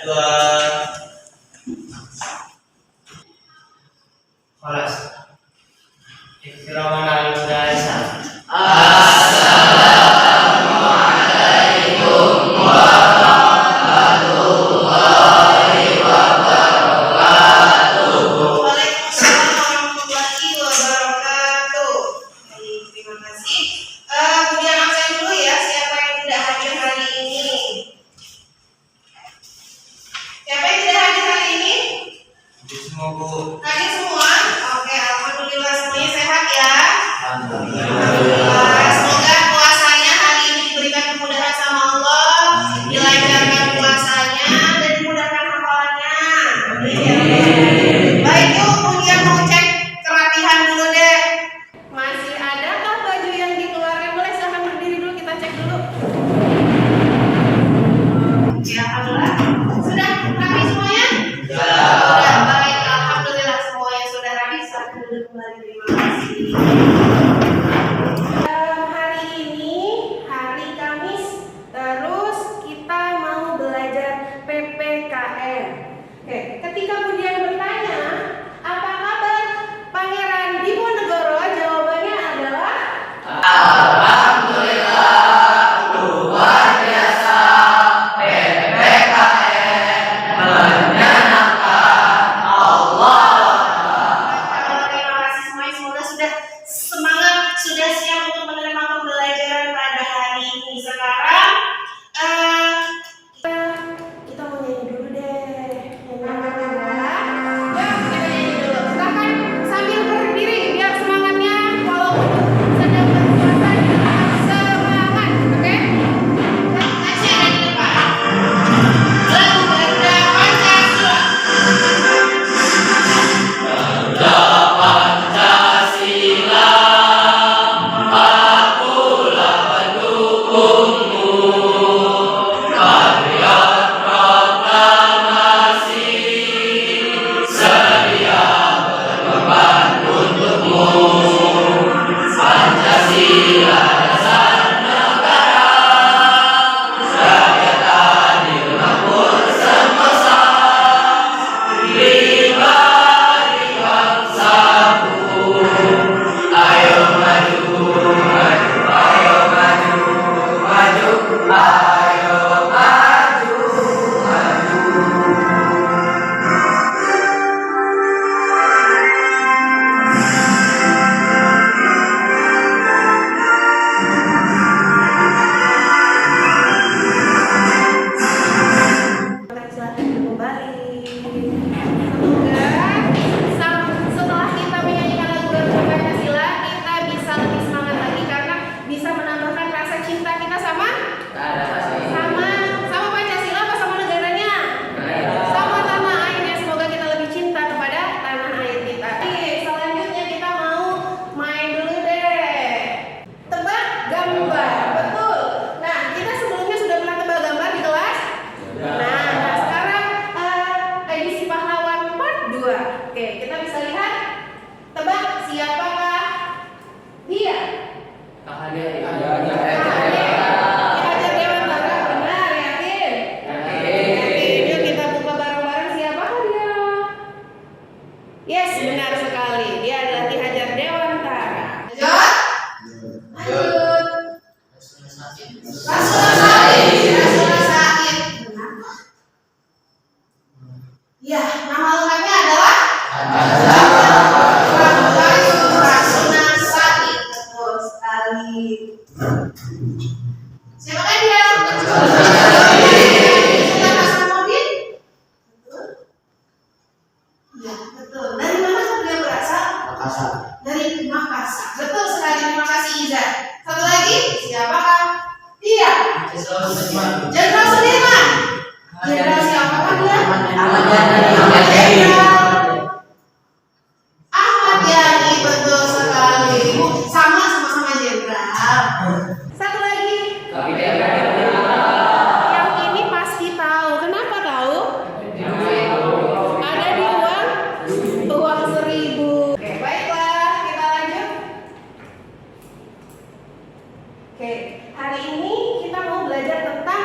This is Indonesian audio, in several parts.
Dua. Kelas. Ikhram al-Qur'an. Semoga puasanya hari ini diberikan kemudahan sama Allah, dilancarkan puasanya dan dimudahkan hafalannya. Baik, yuk kemudian mau cek kerapihan dulu deh. Masih adakah baju yang dikeluarkan? Boleh silahkan berdiri dulu, kita cek dulu. Ya, alhamdulillah. Sudah rapi semuanya? Sudah, baik. Alhamdulillah semuanya sudah rapi. Silahkan duduk kembali. Terima kasih. Hari ini hari Kamis, terus kita mau belajar PPKN. Oke, ketika Budian bertanya, apa kabar Pangeran Diponegoro? Jawabannya adalah Alhamdulillah, luar biasa. PPKN menyenangkan. Allah. Terima kasih semuanya. Semoga sudah semangat, sudah siap untuk menerima pembelajaran pada hari ini. Sekarang kita mau nyanyi dulu deh. Ya, kita nyanyi dulu. Silahkan sambil berdiri biar semangatnya walaupun sedang berpuasa tetap semangat, oke? Tasya ada di depan. Lagu Benda Pancasila. Pancasila, akulah pendukungmu. Patriot proklamasi, sedia berkorban untukmu. Pancasila dasar negara, rakyat adil makmur sentosa. Pribadi bangsaku, ayo maju, maju, ayo maju, maju, ayo maju, maju. Silahkan kembali. Semoga setelah kita menyanyikan lagu Benda Pancasila, kita bisa lebih semangat lagi karena bisa menambahkan rasa cinta kita sama Pancasila apa sama negaranya? Sama tanah airnya. Semoga kita lebih cinta kepada tanah air kita. Selanjutnya kita mau main dulu deh. Tebak gambar, betul. Nah, kita sebelumnya sudah pernah tebak gambar di kelas. Nah, sekarang edisi pahlawan part 2. Oke, kita bisa lihat. Tebak siapakah dia? Ki Hajar Dewantara, benar, yakin? Yakin. Yuk kita buka bareng-bareng siapakah dia? Yes, benar sekali. Dia adalah Ki Hajar Dewantara. Lanjut. Rasuna Said. Benar. Ya, nama lengkapnya adalah Rasuna Said. Betul sekali. Siapakah dia? Sultan Hasanuddin? Betul. Ya, betul. Dari mana beliau berasal? Dari Makassar. Betul sekali. Terima kasih Iza. Satu lagi, siapakah dia? Jenderal Sudirman. Jenderal siapakah dia? Ahmad Yani, betul sekali. Sama-sama jenderal. Satu lagi. Yang ini pasti tahu. Kenapa tahu? Ada di uang 1.000. Oke, baiklah, kita lanjut. Oke, hari ini kita mau belajar tentang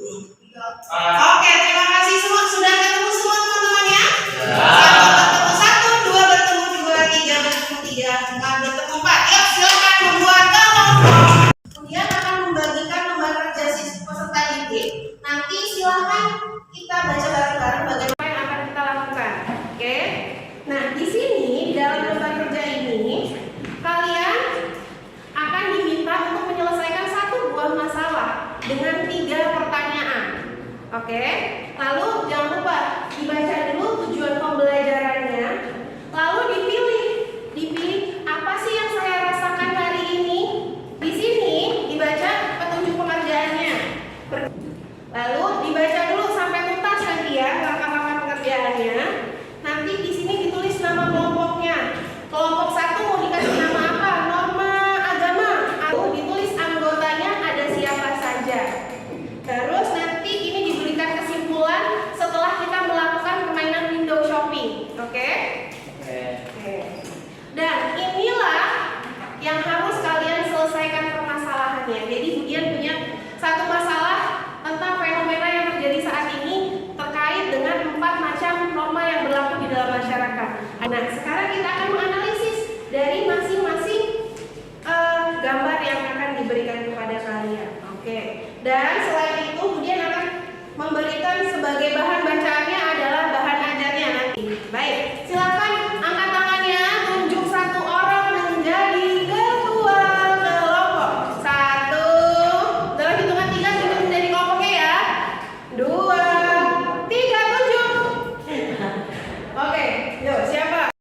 Oke, terima kasih semua. Sudah ketemu semua teman-teman ya? Siapa bertemu satu, dua bertemu dua, tiga bertemu tiga, empat bertemu empat. Yuk, silakan membuat kelompok. Kemudian akan membagikan lembar kerja siswa peserta didik. Nanti silakan kita baca bareng-bareng bagaimana yang akan kita lakukan. Oke? Nah, di sini di dalam lembar kerja ini kalian akan diminta untuk menyelesaikan satu buah masalah dengan 3 pertanyaan. Oke? Lalu jangan lupa dibaca dulu tujuan pembelajarannya, lalu dipilih apa sih yang saya rasakan hari ini. Di sini dibaca petunjuk pengerjaannya. Lalu dibaca dulu sampai tuntas nanti ya langkah-langkah pengerjaannya. Nanti di sini ditulis nama kelompoknya. Kelompok 1 mau dikasih nama apa? Norma agama. Lalu ditulis anggotanya ada siapa saja. Terus nanti ini diberikan kesimpulan setelah kita melakukan permainan window shopping. Oke? Oke. Dan inilah yang harus kalian selesaikan permasalahannya. Jadi Budian punya satu masalah tentang fenomena yang terjadi saat ini terkait dengan 4 macam norma yang berlaku di dalam masyarakat. Nah, sekarang kita akan menganalisis dari masing-masing gambar yang akan diberikan kepada kalian. Oke. Dan selain itu Budian akan memberikan sebagai bahan bacaannya adalah bahan ajarnya nanti. Baik, silakan angkat tangannya, tunjuk satu orang menjadi ketua kelompok. 1, dalam hitungan 3 tunjuk menjadi kelompoknya ya. 2, 3, tunjuk. Oke, yuk siapa?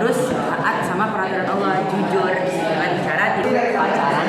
harus taat sama peraturan Allah, jujur dengan cara tidak pacaran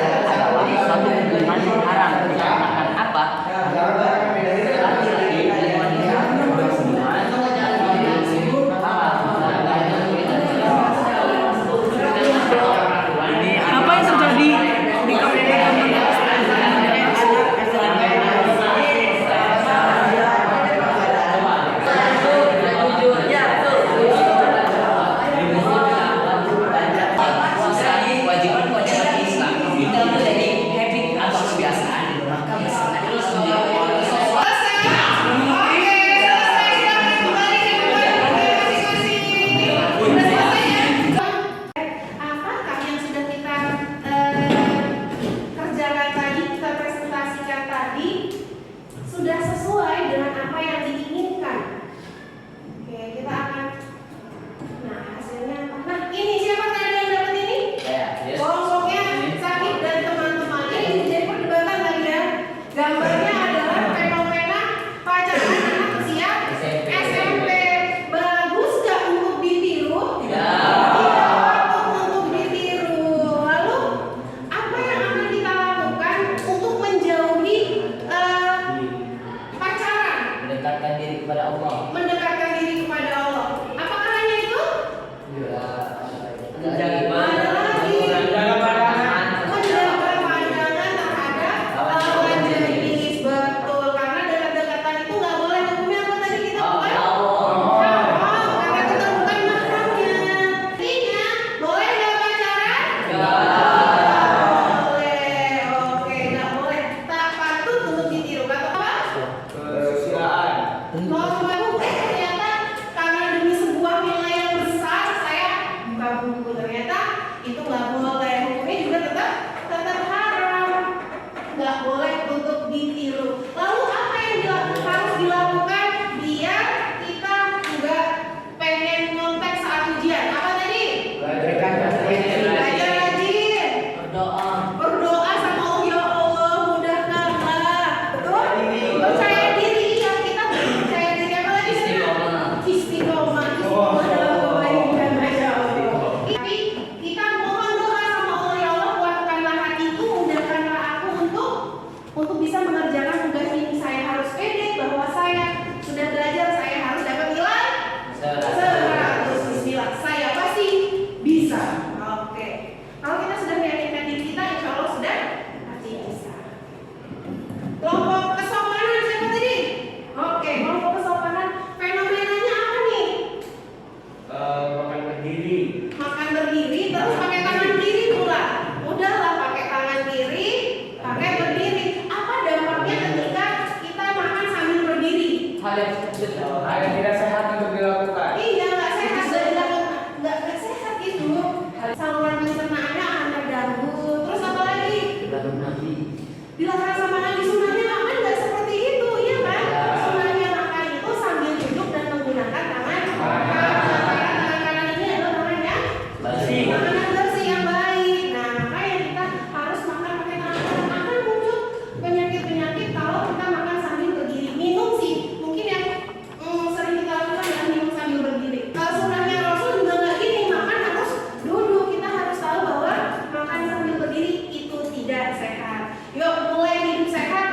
sudah sesuai dengan apa yang diinginkan. Oke, kita akan. Nah, hasilnya apa? Nah, ini siapa tadi yang dapat ini? Saya. Kelompoknya Sakit dan teman-teman. Ini jadi perdebatan tadi ya. Gambarnya adalah fenomena pacaran anak usia SMP. SMP. Bagus gak untuk ditiru? Tidak. Tidak patut untuk ditiru. Lalu apa yang akan kita lakukan untuk menjauhi pacaran? Mendekatkan diri kepada Allah. Mendekatkan diri kepada Allah. Apakah hanya itu? Menjaga Mana lagi? Menjaga pandangan. Menjaga pandangan terhadap lawan jenis. Betul, karena dekat-dekatan itu nggak boleh. Hukumnya apa tadi kita bukan? Haram, karena kita bukan mahramnya. Artinya, boleh nggak pacaran? Boleh. Oke, nggak boleh. Tak patut untuk ditiru. Kata apa? Kesusilaan. Mau coba ternyata karena demi sebuah nilai yang besar saya buka buku, ternyata itu nggak boleh. Hukumnya juga tetap haram, nggak boleh untuk ditiru. Lalu apa yang harus dilakukan biar kita nggak pengen nyontek saat ujian? Apa tadi? Belajar rajin, berdoa sama Allah, ya Allah mudahkanlah. Betul? Percaya diri, ya kita percaya diri apa lagi? Istiqomah dalam kebaikan, masya Allah. Tapi kita mohon doa sama Allah, ya Allah kuatkanlah hatiku, mudahkanlah aku untuk bisa mengerjakan tugas ini. Saya harus pede bahwa saya sudah belajar, saya harus dapat nilai 100. Bismillah, saya pasti bisa. Oke. Kalau kita sudah meyakinkan diri kita, insya Allah sudah pasti bisa. Kelompok kesopanan siapa tadi? Oke, kelompok kesopanan fenomenanya apa nih? Makan berdiri. Makan berdiri terus pakai tangan kiri pula. Udahlah pakai tangan kiri, pakai berdiri. Apa dampaknya ketika kita makan sambil berdiri? Hal yang Ada tidak sehat untuk dilakukan. Iya, nggak sehat, nggak sehat itu. Saluran pencernaannya akan terganggu. Terus apa lagi? Dilakukan sama Nabi, sunnahnya makan nggak seperti itu, iya kan? Ya. Sunnahnya makan itu sambil duduk dan menggunakan tangan kanan. Karena tangan kanan ini adalah tangan yang Bersih. makanan bersih yang baik. Nah, makanya kita harus makan pakai tangan kanan. Akan muncul penyakit-penyakit kalau kita makan sambil berdiri. Minum sih, mungkin yang sering kita lakukan adalah minum sambil berdiri. Kalau sunnahnya Rasul juga nggak gini, makan harus duduk. Kita harus tahu bahwa makan sambil berdiri itu tidak sehat. Yuk mulai hidup sehat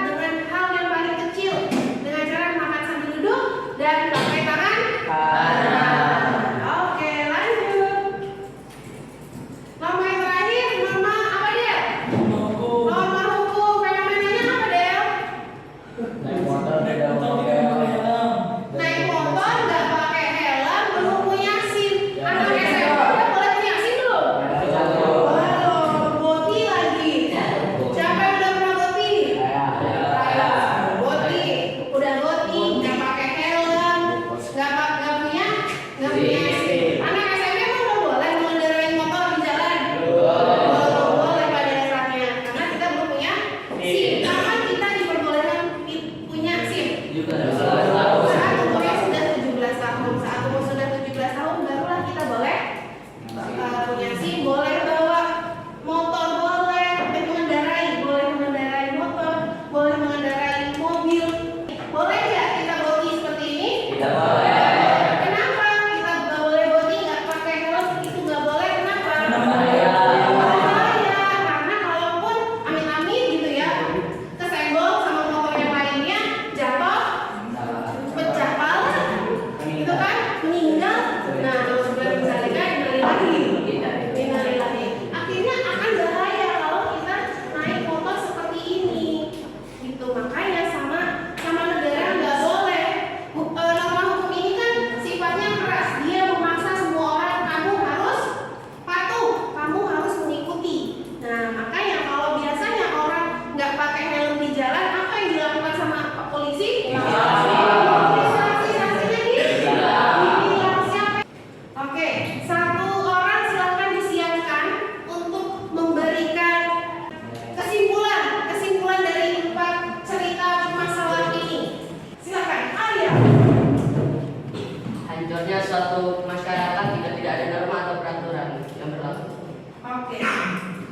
suatu masyarakat jika tidak ada norma atau peraturan yang berlaku. Oke.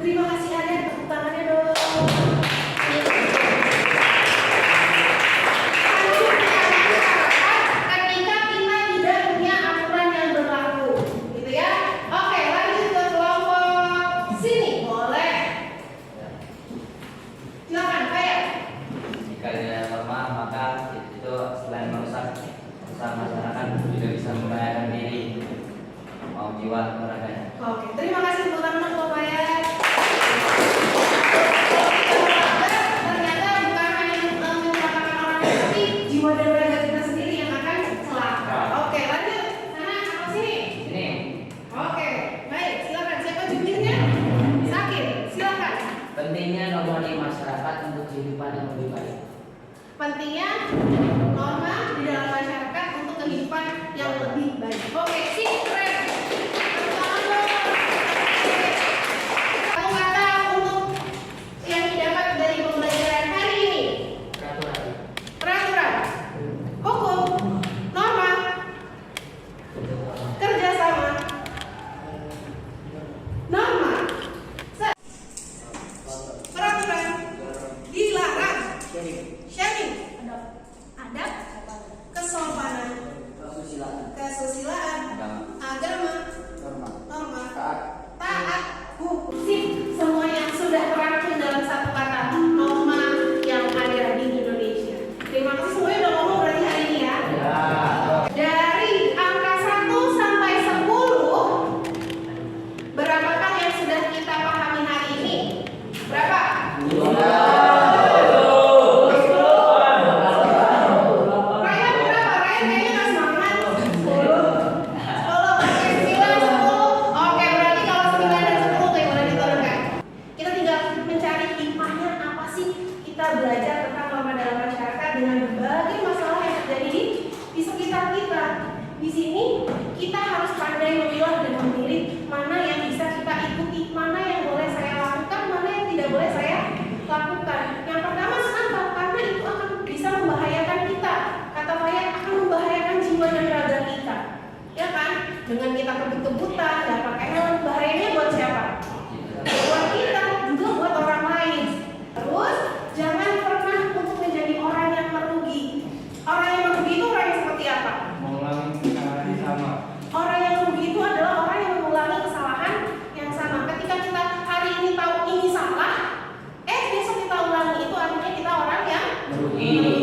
Terima kasih Aden, tepuk tangannya dong. Ketika kita tidak punya aturan yang berlaku, gitu ya. Oke, lanjut ke kelompok sini, boleh. Silakan, kayak. Jika tidak ada norma, maka itu selain merusak masyarakat juga bisa membahayakan diri mau jiwa meraganya. Oke, terima kasih tepuk tangan untuk saya. Ternyata bukan hanya menyelamatkan orang lain, tapi jiwa dan raga kita sendiri yang akan celaka. Oke, lanjut. Sana, apa sini? Ini Oke, baik. Silakan. Siapa jubirnya? Sakit. Silakan. Pentingnya norma di masyarakat untuk kehidupan yang lebih baik. Pentingnya norma di dalam masyarakat untuk kehidupan yang lebih baik. Oke, sip, keren. Tepuk tangan dong. Satu kata untuk yang didapat dari pembelajaran hari ini. Peraturan. Peraturan, hukum, norma, kerjasama, norma, peraturan, dilarang, sharing, adab, kesopanan, kesusilaan, agama, norma, taat, hukum. Sip, semua yang sudah terangkum dalam satu kata norma yang ada di Indonesia. Terima kasih semuanya udah ngomong berarti hari ini ya. Dari angka 1 sampai 10, berapakah yang sudah kita pahami hari ini? Berapa? Ryan berapa? Ryan kayaknya nggak semangat. 10. Oke, 9, 10. Oke, berarti kalau 9 dan 10 kayak boleh diturunkan. Kita tinggal mencari hikmahnya apa sih kita belajar tentang norma dalam masyarakat dengan berbagai masalah yang terjadi di sekitar kita. Di sini kita harus pandai memilah dan memilih mana yang bisa kita ikuti, mana yang boleh saya lakukan, mana yang tidak boleh saya lakukan. Yang pertama kenapa? Karena itu akan bisa membahayakan kita. Kata saya akan membahayakan jiwa dan raga kita. Ya kan? Dengan kita kebut-kebutan, nggak pakai helm, bahayanya buat siapa? Buat kita, juga buat orang lain. Terus, jangan pernah untuk menjadi orang yang merugi. Orang yang merugi itu orang yang seperti apa? mengulangi kesalahan yang sama. Orang yang merugi itu adalah orang yang mengulangi kesalahan yang sama. Ketika kita hari ini tahu ini salah, besok kita ulangi, itu artinya kita orang yang Merugi.